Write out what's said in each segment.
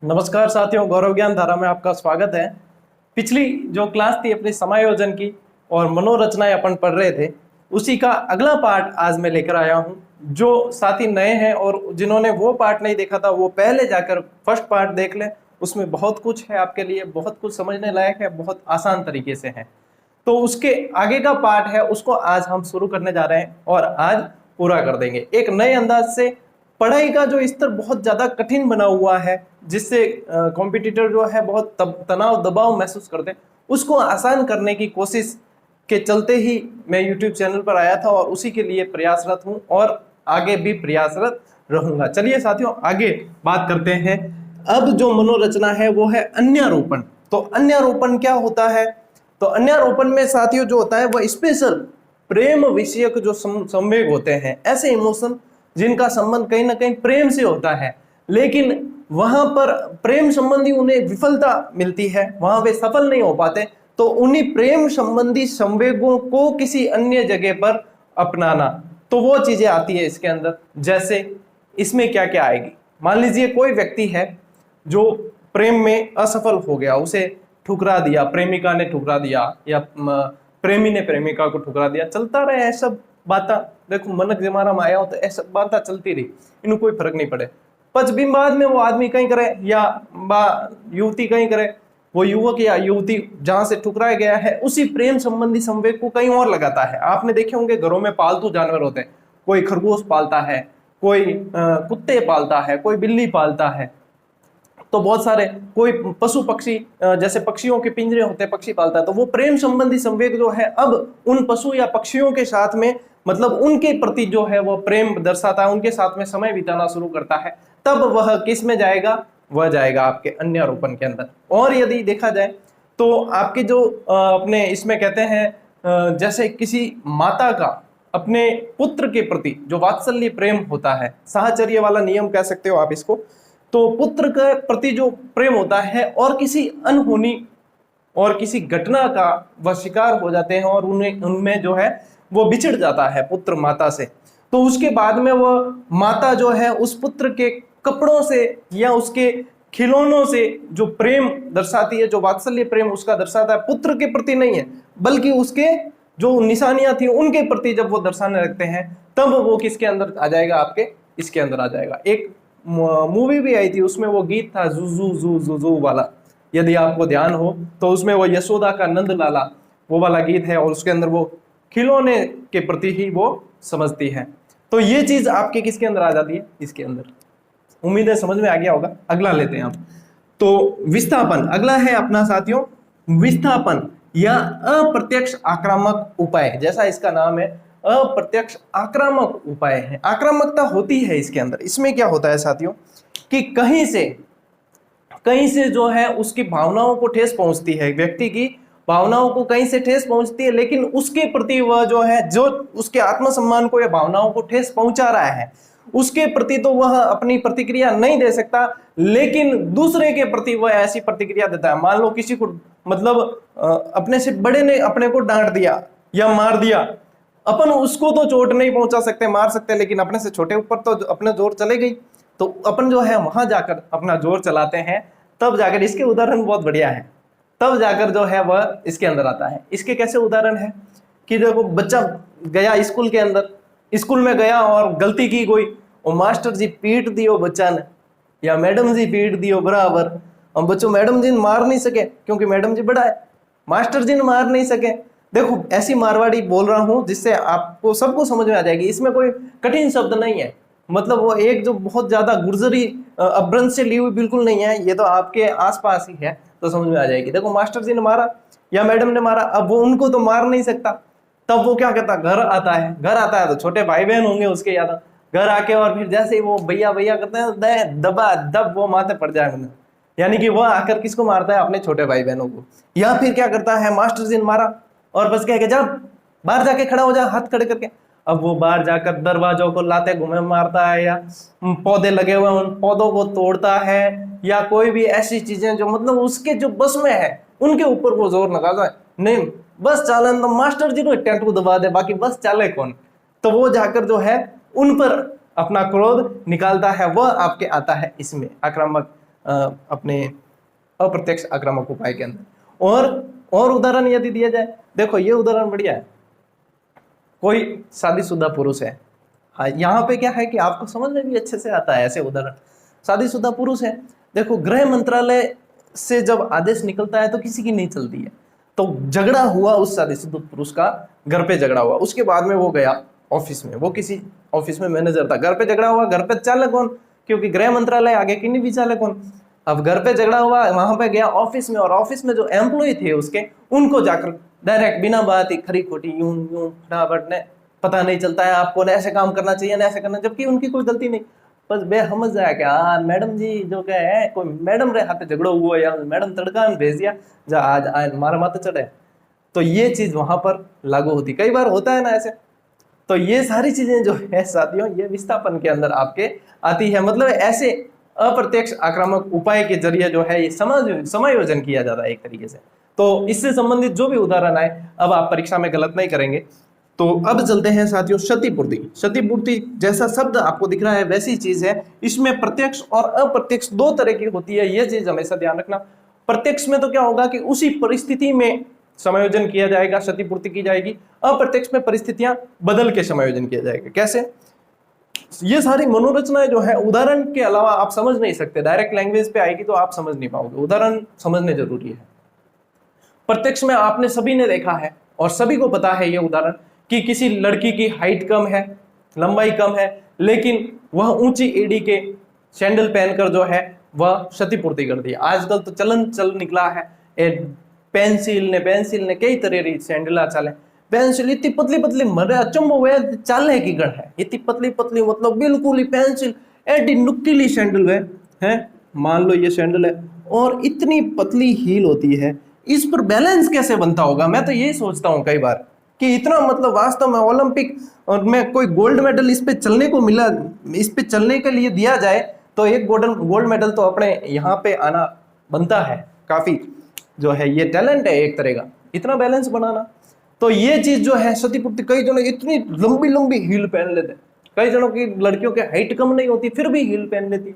नमस्कार साथियों, गौरव ज्ञान धारा में आपका स्वागत है। पिछली जो क्लास थी अपनी समायोजन की और मनोरचनाएं अपन पढ़ रहे थे, उसी का अगला पार्ट आज मैं लेकर आया हूं। जो साथी नए हैं और जिन्होंने वो पार्ट नहीं देखा था वो पहले जाकर फर्स्ट पार्ट देख लें। उसमें बहुत कुछ है आपके लिए, बहुत कुछ समझने लायक है, बहुत आसान तरीके से है। तो उसके आगे का पार्ट है, उसको आज हम शुरू करने जा रहे हैं और आज पूरा कर देंगे एक नए अंदाज से। पढ़ाई का जो स्तर बहुत ज्यादा कठिन बना हुआ है, जिससे कॉम्पिटिटर जो है बहुत तनाव दबाव महसूस करते हैं, उसको आसान करने की कोशिश के चलते ही मैं YouTube चैनल पर आया था और उसी के लिए प्रयासरत हूं और आगे भी प्रयासरत रहूंगा। चलिए साथियों, आगे बात करते हैं। अब जो मनोरचना है वो है अन्यारोपण। तो अन्यारोपण क्या होता है? तो अन्यारोपण में साथियों जो होता है वो स्पेशल प्रेम विषयक जो संवेग होते हैं, ऐसे इमोशन जिनका संबंध कहीं ना कहीं प्रेम से होता है, लेकिन वहां पर प्रेम संबंधी उन्हें विफलता मिलती है, वहां वे सफल नहीं हो पाते, तो उन्हीं प्रेम संबंधी संवेगों को किसी अन्य जगह पर अपनाना, तो वो चीजें आती है इसके अंदर। जैसे इसमें क्या क्या आएगी? मान लीजिए कोई व्यक्ति है जो प्रेम में असफल हो गया, उसे ठुकरा दिया, प्रेमिका ने ठुकरा दिया या प्रेमी ने प्रेमिका को ठुकरा दिया, चलता रहे ऐसा बात। देखो मनक जमाना में आया हो तो ऐसा बात चलती रही, इन्हें कोई फर्क नहीं पड़े। पचबिन बाद में वो आदमी कहीं करे या युवती कहीं करे, वो युवक या युवती जहां से ठुकराया गया है उसी प्रेम संबंधी संवेग को कहीं और लगाता है। आपने देखे होंगे घरों में पालतू जानवर होते हैं, कोई खरगोश पालता है, कोई कुत्ते पालता है, कोई बिल्ली पालता है, तो बहुत सारे कोई पशु पक्षी, जैसे पक्षियों के पिंजरे होते हैं, पक्षी पालता है, तो वो प्रेम संबंधी संवेग जो है अब उन पशु या पक्षियों के साथ में, मतलब उनके प्रति जो है वो प्रेम दर्शाता है, उनके साथ में समय बिताना शुरू करता है। तब वह किस में जाएगा? वह जाएगा आपके अन्यारोपण के अंदर। और यदि देखा जाए तो आपके जो अपने इसमें कहते हैं, जैसे किसी माता का अपने पुत्र के प्रति जो वात्सल्य प्रेम होता है, साहचर्य वाला नियम कह सकते हो आप इसको, तो पुत्र के प्रति जो प्रेम होता है और किसी अनहोनी और किसी घटना का वह शिकार हो जाते हैं और उन्हें उनमें जो है वो बिछड़ जाता है पुत्र माता से, तो उसके बाद में वह माता जो है उस पुत्र के कपड़ों से या उसके खिलौनों से जो प्रेम दर्शाती है, जो वात्सल्य प्रेम उसका दर्शाता है, पुत्र के प्रति नहीं है बल्कि उसके जो निशानियां थी उनके प्रति जब वो दर्शाने लगते हैं, तब वो किसके अंदर आ जाएगा? आपके इसके अंदर आ जाएगा। एक मूवी भी आई थी, उसमें वो गीत था जुजू जू जुजू वाला, यदि आपको ध्यान हो तो उसमें वो यशोदा का नंद लाला वो वाला गीत है और उसके अंदर वो खिलौने के प्रति ही वो समझती है। तो ये चीज आपके किसके अंदर आ जाती है? इसके अंदर। उम्मीद है समझ में आ गया होगा। अगला लेते हैं आप। तो विस्थापन अगला है अपना साथियों। विस्थापन या अप्रत्यक्ष आक्रामक उपाय, जैसा इसका नाम है, अप्रत्यक्ष आक्रामक उपाय है। आक्रामकता होती है इसके अंदर। इसमें क्या होता है साथियों कि कहीं से जो है उसकी भावनाओं को ठेस पहुंचती है, व्यक्ति की भावनाओं को कहीं से ठेस पहुंचती है, लेकिन उसके प्रति वह जो है, जो उसके आत्मसम्मान को या भावनाओं को ठेस पहुंचा रहा है, उसके प्रति तो वह अपनी प्रतिक्रिया नहीं दे सकता, लेकिन दूसरे के प्रति वह ऐसी प्रतिक्रिया देता है। मान लो किसी को, मतलब अपने से बड़े ने अपने को डांट दिया या मार दिया, अपन उसको तो चोट नहीं पहुंचा सकते, मार सकते, लेकिन अपने से छोटे ऊपर तो अपने जोर चले गई, तो अपन जो है वहां जाकर अपना जोर चलाते हैं, तब जाकर इसके उदाहरण बहुत बढ़िया है, तब जाकर जो है वह इसके अंदर आता है। इसके कैसे उदाहरण है कि देखो बच्चा गया स्कूल के अंदर, स्कूल में गया और गलती की कोई, और मास्टर जी पीट दियो बच्चा ने या मैडम जी पीट दियो बराबर, हम बच्चों मैडम जी मार नहीं सके क्योंकि मैडम जी बड़ा है, मास्टर जी ने मार नहीं सके। देखो ऐसी मारवाड़ी बोल रहा हूं जिससे आपको सबको समझ में आ जाएगी, इसमें कोई कठिन शब्द नहीं है, मतलब वो एक जो बहुत ज्यादा गुर्जरी अपभ्रंश से ली हुई बिल्कुल नहीं है, ये तो आपके आसपास ही है, तो समझ में आ जाएगी। देखो मास्टर जी ने मारा या मैडम ने मारा, अब वो उनको तो मार नहीं सकता, तब वो क्या करता? घर आता है, घर आता है तो छोटे भाई बहन होंगे उसके, याद घर आके और फिर जैसे ही वो भैया भैया करते हैं, दबा दब वो माथे पड़ जाए, यानी कि वो आकर किसको मारता है? अपने छोटे भाई बहनों को। या फिर क्या करता है? मास्टर जी ने मारा और बस कह के जा बाहर जाके खड़ा हो जा, हाथ खड़े करके, अब वो बाहर जाकर दरवाजों को लाते घूमे मारता है, या पौधे लगे हुए उन पौधों को तोड़ता है, या कोई भी ऐसी चीजें जो मतलब उसके जो बस में है उनके ऊपर वो जोर लगाता है। नहीं बस चालन तो मास्टर जी को टैटू दबा दे, बाकी बस चाले कौन? तो वो जाकर जो है उन पर अपना क्रोध निकालता है, वह आपके आता है इसमें आक्रामक अपने अप्रत्यक्ष आक्रामक उपाय के अंदर। और उदाहरण यदि दिया जाए, देखो ये उदाहरण बढ़िया है। कोई शादीशुदा पुरुष है, हाँ यहाँ पे क्या है कि आपको समझ में भी अच्छे से आता है ऐसे उदाहरण। शादीशुदा पुरुष है, देखो गृह मंत्रालय से जब आदेश निकलता है तो किसी की नहीं चलती है। तो झगड़ा हुआ उस शादीशुदा पुरुष का, घर पे झगड़ा हुआ, उसके बाद में वो गया ऑफिस में, वो किसी ऑफिस में मैनेजर था, घर पे झगड़ा हुआ, घर पे चालक कौन, क्योंकि गृह मंत्रालय आगे की नहीं भी चालक कौन। अब घर पे झगड़ा हुआ, वहां पे गया ऑफिस में, और ऑफिस में जो एम्प्लॉय थे उसके, उनको जाकर डायरेक्ट बिना बात ही खरी खोटी यूं यूं फटाफट ने, पता नहीं चलता है आपको ना ऐसे काम करना चाहिए ना ऐसे करना, जबकि उनकी कोई गलती नहीं, बस बे समझ जाए क्या मैडम जी जो क्या है, कोई मैडम रे हाथ झगड़ो हुआ या मैडम तड़का में भेज दिया, जा आज आज मारा माथे चढ़े। तो ये चीज वहां पर लागू होती, कई बार होता है ना ऐसे। तो ये सारी चीजें जो है साथियों, ये विस्थापन के अंदर आपके आती है। मतलब ऐसे अप्रत्यक्ष आक्रामक उपाय के जरिए जो है ये समायोजन किया जाता है एक तरीके से। तो इससे संबंधित जो भी उदाहरण आए, अब आप परीक्षा में गलत नहीं करेंगे। तो अब चलते हैं साथियों क्षतिपूर्ति। क्षतिपूर्ति जैसा शब्द आपको दिख रहा है वैसी चीज है, इसमें प्रत्यक्ष और अप्रत्यक्ष दो तरह की होती है, यह चीज हमेशा ध्यान रखना। प्रत्यक्ष में तो क्या होगा कि उसी परिस्थिति में समायोजन किया जाएगा, क्षतिपूर्ति की जाएगी। अप्रत्यक्ष में परिस्थितियां बदल के समायोजन किया जाएगा। कैसे? ये सारी मनोरचनाएं जो है उदाहरण के अलावा आप समझ नहीं सकते, डायरेक्ट लैंग्वेज पे आएगी तो आप समझ नहीं पाओगे, उदाहरण समझने जरूरी है। प्रत्यक्ष में आपने सभी ने देखा है और सभी को पता है ये उदाहरण कि किसी लड़की की हाइट कम है, लंबाई कम है, लेकिन वह ऊंची एड़ी के सैंडल पहनकर जो है वह क्षतिपूर्ति कर दी। आजकल तो चल निकला है, पेंसिल ने कई तरह की सैंडल चले, पेंसिल इतनी पतली पतली मरे अचंबो वे चाले की गढ़ है, इतनी पतली पतली, मतलब बिल्कुल ही पेंसिल एडी नुकीली सैंडल है, मान लो ये सैंडल है और इतनी पतली हील होती है, इस पर बैलेंस कैसे बनता होगा? मैं तो यही सोचता हूँ कई बार कि इतना, मतलब वास्तव में ओलंपिक और में कोई गोल्ड मेडल इस पे चलने को मिला, इस पे चलने के लिए दिया जाए तो एक गोल्ड मेडल तो अपने यहाँ पे आना बनता है। काफी जो है ये टैलेंट है एक तरह का, इतना बैलेंस बनाना। तो ये चीज जो है क्षतिपूर्ति, कई जनों इतनी लंबी लंबी हील पहन लेते, कई जनों की लड़कियों के हाइट कम नहीं होती फिर भी हील पहन लेती,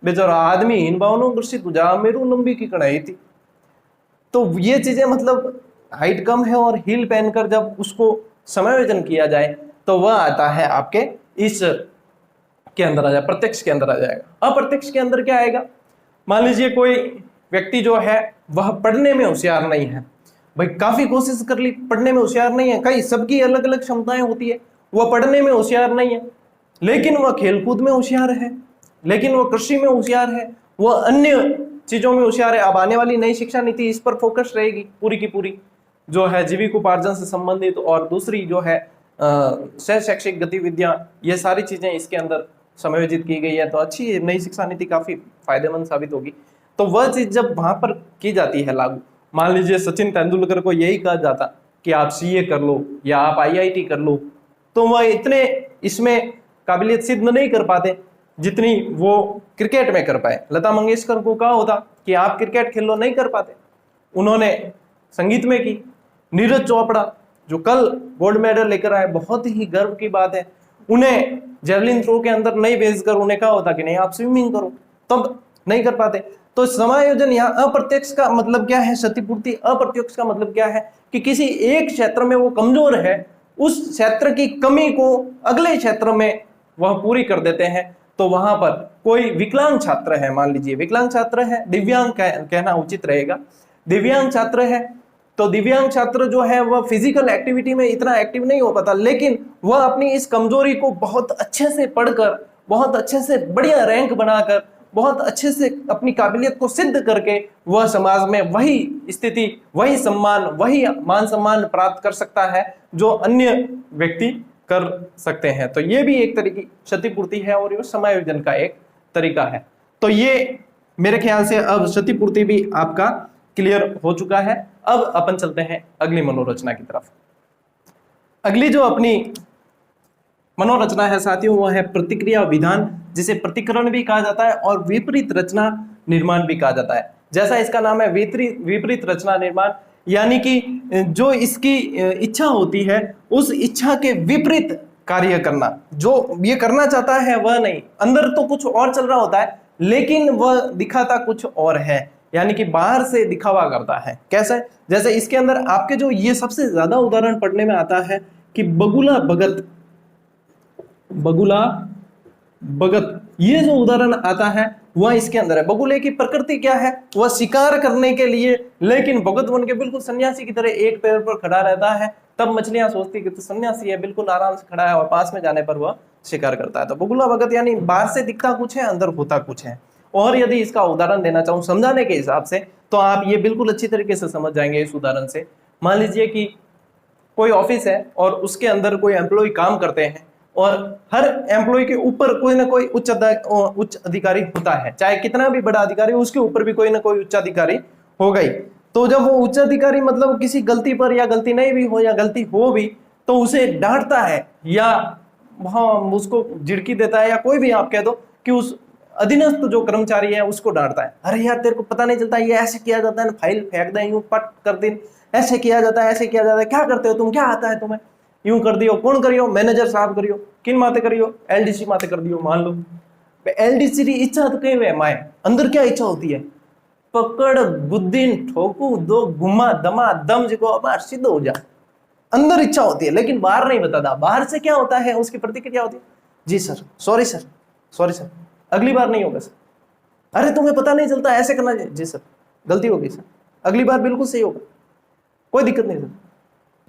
बेचारा आदमी इन भावनों ग्रसित जा मेरू लंबी की कढ़ाई थी। तो ये चीजें, मतलब हाइट कम है और हील पहनकर जब उसको समायोजन किया जाए तो वह आता है आपके इस के अंदर आ जाए, प्रत्यक्ष के अंदर आ जाएगा। अप्रत्यक्ष के अंदर क्या आएगा? मान लीजिए कोई व्यक्ति जो है वह पढ़ने में होशियार नहीं है, भाई काफी कोशिश कर ली, पढ़ने में होशियार नहीं है, कई सबकी अलग अलग क्षमताएं होती है, वह पढ़ने में होशियार नहीं है लेकिन वह खेलकूद में होशियार है, लेकिन वह कृषि में होशियार है, वह अन्य चीजों में होशियार है। अब आने वाली नई शिक्षा नीति इस पर फोकस रहेगी पूरी की पूरी, जो है जीविकोपार्जन से संबंधित, और दूसरी जो है सह शैक्षिक गतिविधियां, ये सारी चीजें इसके अंदर समायोजित की गई है। तो अच्छी नई शिक्षा नीति काफी फायदेमंद साबित होगी। तो वह चीज जब वहां पर की जाती है लागू, मान लीजिए सचिन तेंदुलकर को यही कहा जाता कि आप सीए कर लो या आप आईआईटी कर लो, तो वह इतने इसमें काबिलियत सिद्ध नहीं कर पाते जितनी वो क्रिकेट में कर पाए। लता मंगेशकर को कहा होता कि आप क्रिकेट खेल लो, नहीं कर पाते, उन्होंने संगीत में की। नीरज चोपड़ा जो कल गोल्ड मेडल लेकर आए, बहुत ही गर्व की बात है, उन्हें जेवलिन थ्रो के अंदर नहीं भेजकर उन्हें कहा होता कि नहीं आप स्विमिंग करो, तब नहीं कर पाते। तो समायोजन यहाँ अप्रत्यक्ष का मतलब क्या है? क्षतिपूर्ति। अप्रत्यक्ष का मतलब क्या है कि किसी एक क्षेत्र में वो कमजोर है, उस क्षेत्र की कमी को अगले क्षेत्र में वह पूरी कर देते हैं। तो वहां पर कोई विकलांग छात्र है, मान लीजिए विकलांग छात्र है, दिव्यांग कहना उचित रहेगा, दिव्यांग छात्र है, तो दिव्यांग छात्र जो है वह फिजिकल एक्टिविटी में इतना एक्टिव नहीं हो पाता, लेकिन वह अपनी इस कमजोरी को बहुत अच्छे से पढ़कर, बहुत अच्छे से बढ़िया रैंक बनाकर, बहुत अच्छे से अपनी काबिलियत को सिद्ध करके वह समाज में वही स्थिति, वही सम्मान, वही मान सम्मान प्राप्त कर सकता है जो अन्य व्यक्ति कर सकते हैं। तो ये भी एक तरह की क्षतिपूर्ति है और ये समायोजन का एक तरीका है। तो ये मेरे ख्याल से अब क्षतिपूर्ति भी आपका क्लियर हो चुका है। अब अपन चलते हैं अगली मनोरचना की तरफ। अगली जो अपनी मनोरचना है साथियों वो है प्रतिक्रिया विधान, जिसे प्रतिकरण भी कहा जाता है और विपरीत रचना निर्माण भी कहा जाता है। जैसा इसका नाम है विपरीत रचना निर्माण, यानी कि जो इसकी इच्छा होती है उस इच्छा के विपरीत कार्य करना, जो ये करना चाहता है वह नहीं, अंदर तो कुछ और चल रहा होता है लेकिन वह दिखाता कुछ और है, यानी कि बाहर से दिखावा करता है। कैसे? जैसे इसके अंदर आपके जो ये सबसे ज्यादा उदाहरण पढ़ने में आता है कि बगुला भगत, बगुला भगत, ये जो उदाहरण आता है वह इसके अंदर है। बगुले की प्रकृति क्या है? वह शिकार करने के लिए, लेकिन भगत बन के बिल्कुल सन्यासी की तरह एक पैर पर खड़ा रहता है। तब मछलियां सोचती कि तो सन्यासी है, बिल्कुल आराम से खड़ा है, और पास में जाने पर वह शिकार करता है। तो बगुला भगत यानी बाहर से दिखता कुछ है, अंदर होता कुछ है। और यदि इसका उदाहरण देना चाहूं समझाने के हिसाब से, तो आप ये बिल्कुल अच्छी तरीके से समझ जाएंगे इस उदाहरण से। मान लीजिए कि कोई ऑफिस है और उसके अंदर कोई एम्प्लॉय काम करते हैं, और हर एम्प्लॉय के ऊपर कोई ना कोई उच्च अधिकारी होता है। चाहे कितना भी बड़ा अधिकारी हो, उसके ऊपर भी कोई ना कोई उच्च अधिकारी हो गई। तो जब वो उच्च अधिकारी मतलब किसी गलती पर, या गलती नहीं भी हो या गलती हो भी, तो उसे डांटता है, या हाँ उसको झिड़की देता है, या कोई भी आप कह दो कि उस अधीनस्थ जो कर्मचारी है उसको डांटता है। अरे यार तेरे को पता नहीं चलता, ये ऐसे किया जाता है, फाइल फेंक दे यूं पट कर दे, ऐसे किया जाता है, ऐसे किया जाता है, क्या करते हो तुम, क्या आता है तुम्हें, यूं कर दियो, कौन करियो, मैनेजर साहब करियो, किन माते करियो, एलडीसी माते कर दियो। मान लो एलडीसी की इच्छा तो कहीं वे माए, अंदर क्या इच्छा होती है? पकड़ गुद्दीन ठोकू दो घुमा दमा दम जिको अब सीधो हो जा, अंदर इच्छा होती है, लेकिन बाहर नहीं बताता। बाहर से क्या होता है, उसकी प्रतिक्रिया होती है, जी sir, sorry sir, sorry sir, अगली बार नहीं होगा सर। अरे तुम्हें पता नहीं चलता, ऐसे करना चाहिए, जी सर गलती होगी सर, अगली बार बिल्कुल सही होगा, कोई दिक्कत नहीं सर।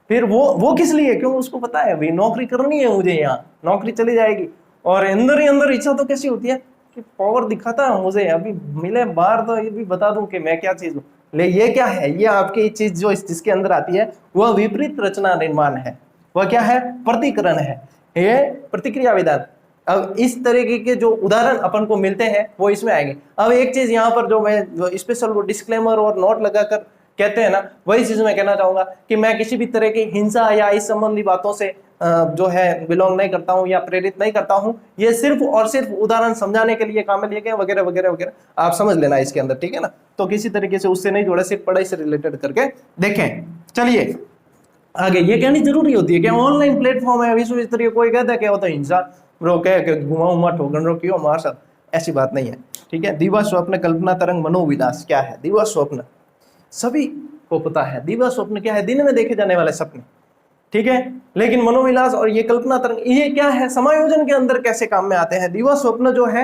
फिर वो किस लिए? क्यों? उसको पता है भाई नौकरी करनी है मुझे, यहाँ नौकरी चली जाएगी। और अंदर ही अंदर इच्छा तो कैसी होती है कि पावर दिखाता है मुझे, अभी मिले बाहर तो ये भी बता दूं कि मैं क्या चीज हूँ। ले ये क्या है? ये आपकी चीज जो जिसके अंदर आती है वह विपरीत रचना निर्माण है। वह क्या है? प्रतिकरण है, ये प्रतिक्रिया विधान। अब इस तरीके के जो उदाहरण अपन को मिलते हैं वो इसमें आएंगे। अब एक चीज यहाँ पर जो मैं स्पेशल वो डिस्क्लेमर और नोट लगाकर कहते हैं ना, वही चीज मैं कहना चाहूंगा कि मैं किसी भी तरह की हिंसा या इस संबंधी बातों से जो है बिलोंग नहीं करता हूं या प्रेरित नहीं करता हूं। ये सिर्फ और सिर्फ उदाहरण समझाने के लिए काम में लिए गए, वगैरह वगैरह वगैरह, आप समझ लेना इसके अंदर, ठीक है ना। तो किसी तरीके से उससे नहीं जोड़े, सिर्फ पढ़ाई से रिलेटेड करके देखें। चलिए आगे, ये कहनी जरूरी होती है कि ऑनलाइन प्लेटफॉर्म है विश्व स्तरीय, कोई कहता है क्या होता है हिंसा रो के घुमा उमा ठोकन रो क्यों हमारे साथ, ऐसी बात नहीं है, ठीक है। दिवा स्वप्न कल्पना तरंग मनोविलास क्या है? दिवा स्वप्न सभी को पता है, दिवा स्वप्न क्या है? दिन में देखे जाने वाले सपने, ठीक है। लेकिन मनोविलास और ये कल्पना तरंग ये क्या है? समायोजन के अंदर कैसे काम में आते हैं? दिवा स्वप्न जो है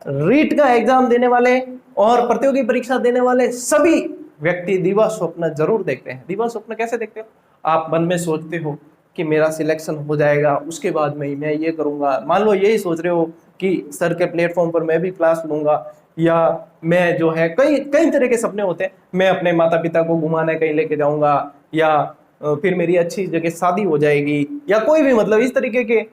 रीट का एग्जाम देने वाले और प्रतियोगी परीक्षा देने वाले सभी व्यक्ति दिवा स्वप्न जरूर देखते हैं। दिवा स्वप्न कैसे देखते हो? आप मन में सोचते हो कि मेरा सिलेक्शन हो जाएगा, उसके बाद में मैं ये करूंगा। मान लो यही सोच रहे हो कि सर के प्लेटफॉर्म पर मैं भी क्लास लूंगा, या मैं जो है कई कई तरह के सपने होते हैं, मैं अपने माता पिता को घुमाने कहीं लेके जाऊंगा, या फिर मेरी अच्छी जगह शादी हो जाएगी, या कोई भी मतलब इस तरीके के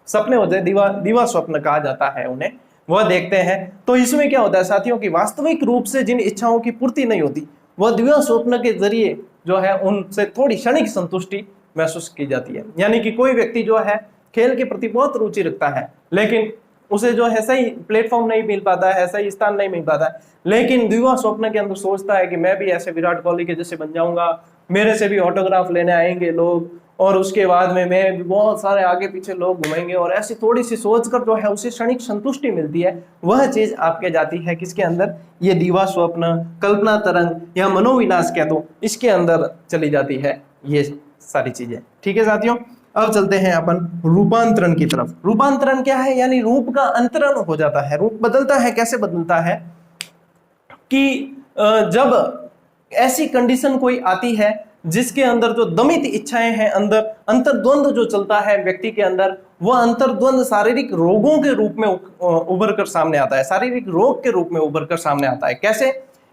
सपने होते हैं, दिवा स्वप्न कहा जाता है उन्हें, वह देखते हैं। तो इसमें क्या होता है साथियों की वास्तविक रूप से जिन इच्छाओं की पूर्ति नहीं होती, वह दिवा स्वप्न के जरिए जो है उनसे थोड़ी क्षणिक संतुष्टि महसूस की जाती है। यानी कि कोई व्यक्ति जो है खेल के प्रति बहुत रुचि रखता है, लेकिन उसे जो है सही प्लेटफॉर्म नहीं मिल पाता है, सही स्थान नहीं मिल पाता है, लेकिन दिवा स्वप्न के अंदर सोचता है कि मैं भी ऐसे विराट कोहली के जैसे बन जाऊंगा, मेरे से भी ऑटोग्राफ लेने आएंगे लोग, और उसके बाद में मैं भी बहुत सारे आगे पीछे लोग घुमाएंगे, और ऐसी थोड़ी सी सोचकर जो है उसे क्षणिक संतुष्टि मिलती है। वह चीज आपके जाती है किसके अंदर? ये दिवा स्वप्न, कल्पना तरंग या मनोविलास कह दो, इसके अंदर चली जाती है ये सारी चीजें, ठीक है साथियों। अब चलते हैं अपन रूपांतरण की तरफ। रूपांतरण क्या है? यानी रूप का अंतरण हो जाता है, रूप बदलता है। कैसे बदलता है? कि जब ऐसी कंडीशन कोई आती है जिसके अंदर जो दमित इच्छाएं हैं, अंदर अंतर्द्वंद जो चलता है व्यक्ति के अंदर, वह अंतर्द्वंद शारीरिक रोगों के रूप में उभर कर सामने आता है, शारीरिक रोग के रूप में उभर कर सामने आता है। कैसे?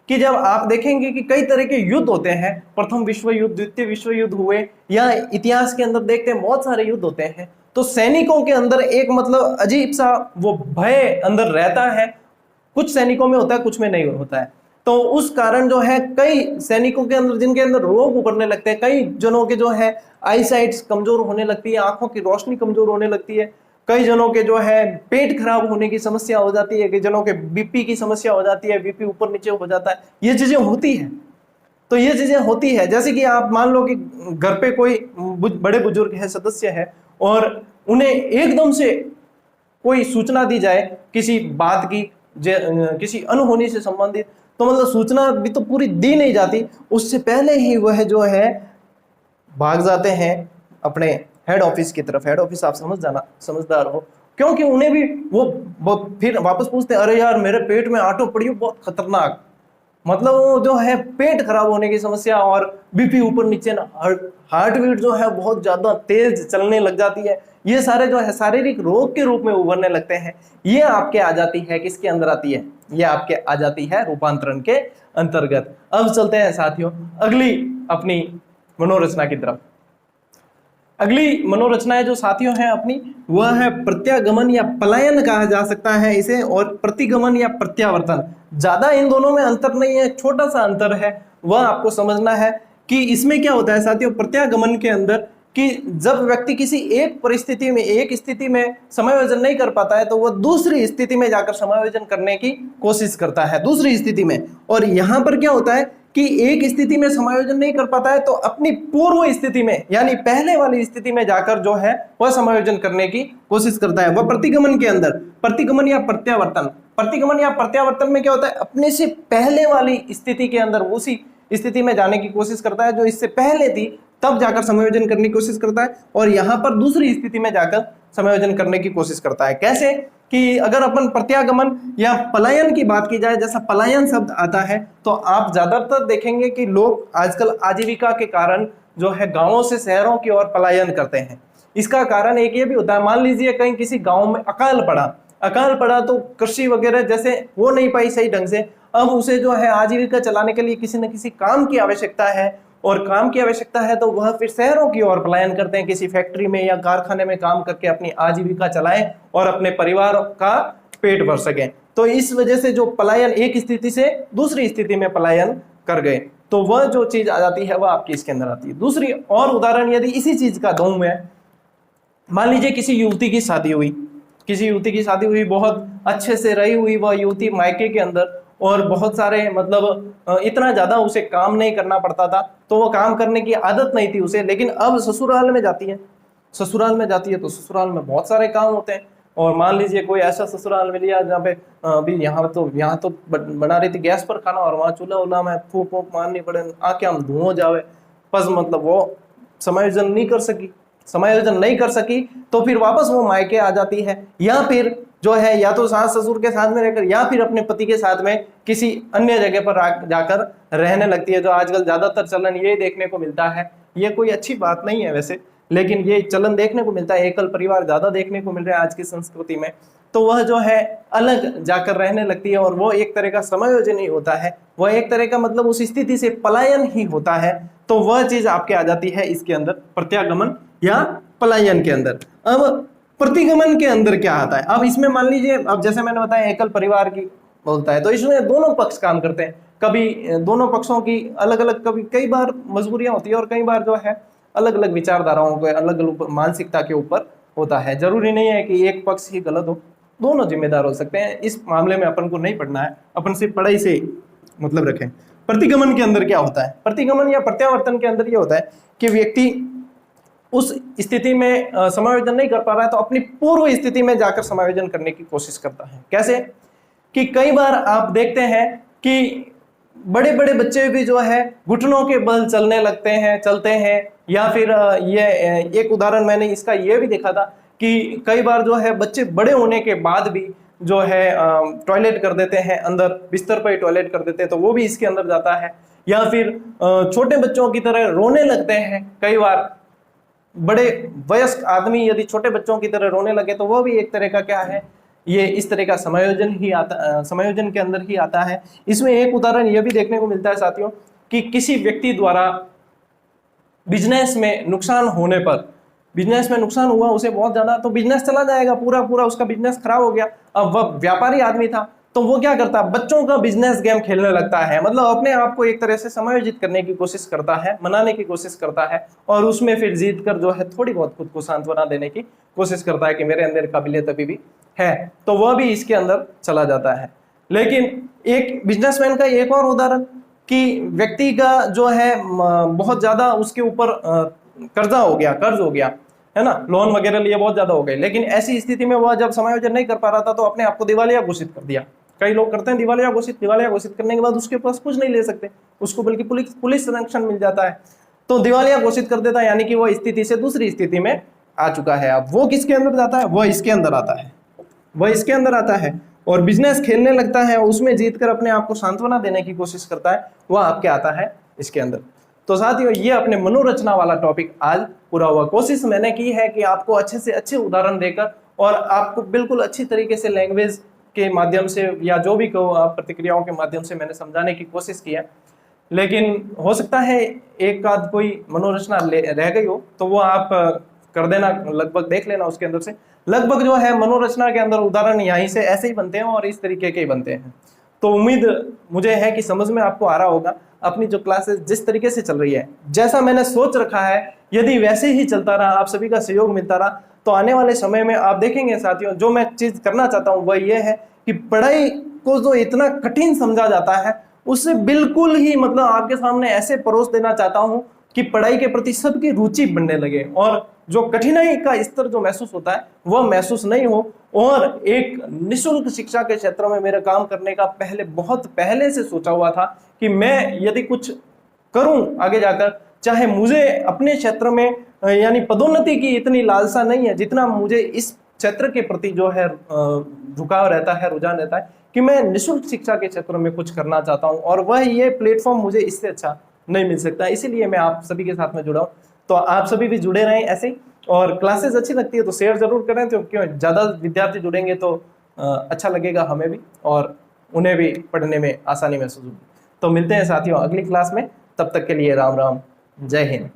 कि जब आप देखेंगे कि कई तरह के युद्ध होते हैं, प्रथम विश्व युद्ध, द्वितीय विश्व युद्ध हुए, या इतिहास के अंदर देखते हैं बहुत सारे युद्ध होते हैं, तो सैनिकों के अंदर एक मतलब अजीब सा वो भय अंदर रहता है। कुछ सैनिकों में होता है, कुछ में नहीं होता है। तो उस कारण जो है कई सैनिकों के अंदर जिनके अंदर रोग उभरने लगते हैं, कई जनों के जो है आईसाइट कमजोर होने लगती है, आंखों की रोशनी कमजोर होने लगती है, कई जनों के जो है पेट खराब होने की समस्या हो जाती है, कई जनों के बीपी की समस्या हो जाती है, बीपी ऊपर नीचे हो जाता है, ये चीजें होती है। तो ये चीजें होती है, जैसे कि आप मान लो कि घर पे कोई बड़े बुजुर्ग है, सदस्य है, और उन्हें एकदम से कोई सूचना दी जाए किसी बात की, किसी अनहोनी से संबंधित, तो मतलब सूचना भी तो पूरी दी नहीं जाती, उससे पहले ही वह जो है भाग जाते हैं अपने हेड ऑफिस की तरफ। हेड ऑफिस आप समझदार हो, क्योंकि उन्हें भी वो फिर वापस पूछते हैं, अरे यार मेरे पेट में आटो पड़ी हो, बहुत खतरनाक, मतलब वो जो है पेट खराब होने की समस्या, और बीपी ऊपर नीचे ना, हार्ट बीट जो है बहुत ज्यादा तेज चलने लग जाती है, ये सारे जो है शारीरिक रोग के रूप में उभरने लगते हैं। ये आपके आ जाती है, किसके अंदर आती है, ये आपके आ जाती है रूपांतरण के अंतर्गत। अब चलते हैं साथियों अगली अपनी मनोरचना की तरफ। अगली मनोरचनाएं जो साथियों हैं अपनी, वह है प्रत्यागमन या पलायन कहा जा सकता है इसे, और प्रतिगमन या प्रत्यावर्तन। ज्यादा इन दोनों में अंतर नहीं है, छोटा सा अंतर है, वह आपको समझना है कि इसमें क्या होता है साथियों। प्रत्यागमन के अंदर कि जब व्यक्ति किसी एक परिस्थिति में, एक स्थिति में समायोजन नहीं कर पाता है, तो वह दूसरी स्थिति में जाकर समायोजन करने की कोशिश करता है, दूसरी स्थिति में। और यहां पर क्या होता है कि एक स्थिति में समायोजन नहीं कर पाता है, तो अपनी पूर्व स्थिति में, यानी पहले वाली स्थिति में जाकर जो है वह समायोजन करने की कोशिश करता है। वह प्रतिगमन के अंदर, प्रतिगमन या प्रत्यावर्तन, प्रतिगमन या प्रत्यावर्तन में क्या होता है, अपने से पहले वाली स्थिति के अंदर उसी स्थिति में जाने की कोशिश करता है जो इससे पहले थी, तब जाकर समायोजन करने की कोशिश करता है, और यहां पर दूसरी स्थिति में जाकर समायोजन करने की कोशिश करता है। कैसे कि अगर अपन प्रत्यागमन या पलायन की बात की जाए, जैसा पलायन शब्द आता है, तो आप ज्यादातर देखेंगे कि लोग आजकल आजीविका के कारण जो है गांवों से शहरों की ओर पलायन करते हैं। इसका कारण एक ये भी होता है, मान लीजिए कहीं किसी गांव में अकाल पड़ा तो कृषि वगैरह जैसे हो नहीं पाई सही ढंग से, अब उसे जो है आजीविका चलाने के लिए किसी न किसी काम की आवश्यकता है, और काम की आवश्यकता है तो वह फिर शहरों की ओर पलायन करते हैं, किसी फैक्ट्री में या कारखाने में काम करके अपनी आजीविका चलाएं और अपने परिवार का पेट भर सकें। तो इस वजह से जो पलायन, एक स्थिति से दूसरी स्थिति में पलायन कर गए, तो वह जो चीज आ जाती है वह आपकी इसके अंदर आती है। दूसरी और उदाहरण यदि इसी चीज का दूं मैं, मान लीजिए किसी युवती की शादी हुई, किसी युवती की शादी हुई, बहुत अच्छे से रही हुई वह युवती मायके के अंदर, और बहुत सारे मतलब इतना ज्यादा उसे काम नहीं करना पड़ता था, तो वो काम करने की आदत नहीं थी उसे, लेकिन अब ससुराल में जाती है, ससुराल में जाती है तो ससुराल में बहुत सारे काम होते हैं। और मान लीजिए कोई ऐसा ससुराल मिल गया जहाँ पे अभी यहाँ तो बना रही थी गैस पर खाना, और वहाँ चूल्हा उल्हा में फूंक फूंक मारनी पड़े, आके हम धुआं जावे, बस मतलब वो समायोजन नहीं कर सकी, तो फिर वापस वो मायके आ जाती है, या फिर जो है या तो सास ससुर के साथ में रहकर, या फिर अपने पति के साथ में किसी अन्य जगह पर जाकर रहने लगती है, जो आजकल ज्यादातर चलन ये देखने को मिलता है। ये कोई अच्छी बात नहीं है वैसे, लेकिन ये चलन देखने को मिलता है, एकल परिवार ज्यादा देखने को मिल रहा है आज की संस्कृति में। तो वह जो है अलग जाकर रहने लगती है, और वो एक तरह का समायोजन ही होता है, वह एक तरह का मतलब उस स्थिति से पलायन ही होता है। तो वह चीज आपके आ जाती है इसके अंदर, प्रत्यागमन या पलायन के अंदर। अब प्रतिगमन के अंदर क्या आता है, अब इसमें मान लीजिए, अब जैसे मैंने बताया एकल परिवार की बोलता है, तो इसमें दोनों पक्ष काम करते हैं, कभी दोनों पक्षों की अलग अलग, कभी कई बार मजबूरियां होती है, और कई बार जो है अलग अलग विचारधाराओं के, अलग अलग मानसिकता के ऊपर होता है। जरूरी नहीं है कि एक पक्ष ही गलत हो, दोनों जिम्मेदार हो सकते हैं। इस मामले में अपन को नहीं पढ़ना है, अपन सिर्फ पढ़ाई से मतलब रखें। प्रतिगमन के अंदर क्या होता है, प्रतिगमन या प्रत्यावर्तन के अंदर ये होता है कि व्यक्ति उस स्थिति में समायोजन नहीं कर पा रहा है, तो अपनी पूर्व स्थिति में जाकर समायोजन करने की कोशिश करता है। कैसे कि कई बार आप देखते हैं कि बड़े बड़े बच्चे भी जो है घुटनों के बल चलते हैं, या फिर ये एक उदाहरण मैंने इसका ये भी देखा था कि कई बार जो है बच्चे बड़े होने के बाद भी जो है टॉयलेट कर देते हैं, अंदर बिस्तर पर ही टॉयलेट कर देते हैं, तो वो भी इसके अंदर जाता है। या फिर छोटे बच्चों की तरह रोने लगते हैं, कई बार बड़े वयस्क आदमी यदि छोटे बच्चों की तरह रोने लगे, तो वो भी एक तरह का क्या है, ये इस तरह का समायोजन के अंदर ही आता है। इसमें एक उदाहरण यह भी देखने को मिलता है साथियों कि किसी व्यक्ति द्वारा बिजनेस में नुकसान होने पर, बिजनेस में नुकसान हुआ उसे बहुत ज्यादा, तो बिजनेस चला जाएगा, पूरा उसका बिजनेस खराब हो गया। अब वह व्यापारी आदमी था, तो वो क्या करता है, बच्चों का बिजनेस गेम खेलने लगता है, मतलब अपने आप को एक तरह से समायोजित करने की कोशिश करता है, मनाने की कोशिश करता है, और उसमें फिर जीत कर जो है थोड़ी बहुत खुद को सांत्वना देने की कोशिश करता है कि मेरे अंदर काबिलियत अभी भी है, तो वह भी इसके अंदर चला जाता है। लेकिन एक बिजनेसमैन का एक और उदाहरण कि व्यक्ति का जो है बहुत ज्यादा उसके ऊपर कर्ज हो गया है ना, लोन वगैरह लिए बहुत ज्यादा हो गए, लेकिन ऐसी स्थिति में वह जब समायोजन नहीं कर पा रहा था, तो अपने आप को दिवालिया घोषित कर दिया, कई लोग करते हैं दिवालिया घोषित करने के बाद उसके पास कुछ नहीं ले सकते, उसको बल्कि पुलिस संरक्षण मिल जाता है। तो दिवालिया घोषित कर देता है, यानी कि वो स्थिति से दूसरी स्थिति में आ चुका है। अब वो किसके अंदर जाता है? वो इसके अंदर आता है, वो इसके अंदर आता है और बिजनेस खेलने लगता है, उसमें जीतकर अपने आप को सांत्वना देने की कोशिश करता है, वह आपके आता है इसके अंदर। तो साथियों, ये अपने मनोरचना वाला टॉपिक आज पूरा हुआ। कोशिश मैंने की है कि आपको अच्छे से अच्छे उदाहरण देकर और आपको बिल्कुल अच्छी तरीके से लैंग्वेज के माध्यम से या जो भी कहो आप प्रतिक्रियाओं के माध्यम से मैंने समझाने की कोशिश की है। लेकिन हो सकता है एक आध कोई मनोरचना रह गई हो तो वो आप कर देना, लगभग देख लेना उसके अंदर से। लगभग जो है मनोरचना के अंदर उदाहरण यहीं से ऐसे ही बनते हैं और इस तरीके के ही बनते हैं। तो उम्मीद मुझे है कि समझ में आपको आ रहा होगा। अपनी जो क्लासेस जिस तरीके से चल रही है, जैसा मैंने सोच रखा है, यदि वैसे ही चलता रहा, आप सभी का सहयोग मिलता रहा, तो आने वाले समय में आप देखेंगे साथियों, जो मैं चीज करना चाहता हूं वह यह है कि पढ़ाई को जो इतना कठिन समझा जाता है उससे बिल्कुल ही मतलब आपके सामने ऐसे परोस देना चाहता हूं कि पढ़ाई के प्रति सबकी रुचि बढ़ने लगे और जो कठिनाई का स्तर जो महसूस होता है वह महसूस नहीं हो। और एक निशुल्क शिक्षा के क्षेत्र में मेरा काम करने का बहुत पहले से सोचा हुआ था कि मैं यदि कुछ करूं आगे जाकर, चाहे मुझे अपने क्षेत्र में यानी पदोन्नति की इतनी लालसा नहीं है जितना मुझे इस क्षेत्र के प्रति जो है झुकाव रहता है, रुझान रहता है कि मैं निशुल्क शिक्षा के क्षेत्र में कुछ करना चाहता हूं और वह ये प्लेटफॉर्म मुझे इससे अच्छा नहीं मिल सकता। इसीलिए मैं आप सभी के साथ में जुड़ा हूं। तो आप सभी भी जुड़े रहें ऐसे ही, और क्लासेस अच्छी लगती है तो शेयर जरूर करें, तो क्यों ज्यादा विद्यार्थी जुड़ेंगे तो अच्छा लगेगा हमें भी और उन्हें भी पढ़ने में आसानी महसूस होगी। तो मिलते हैं साथियों अगली क्लास में, तब तक के लिए राम राम, जय हिंद।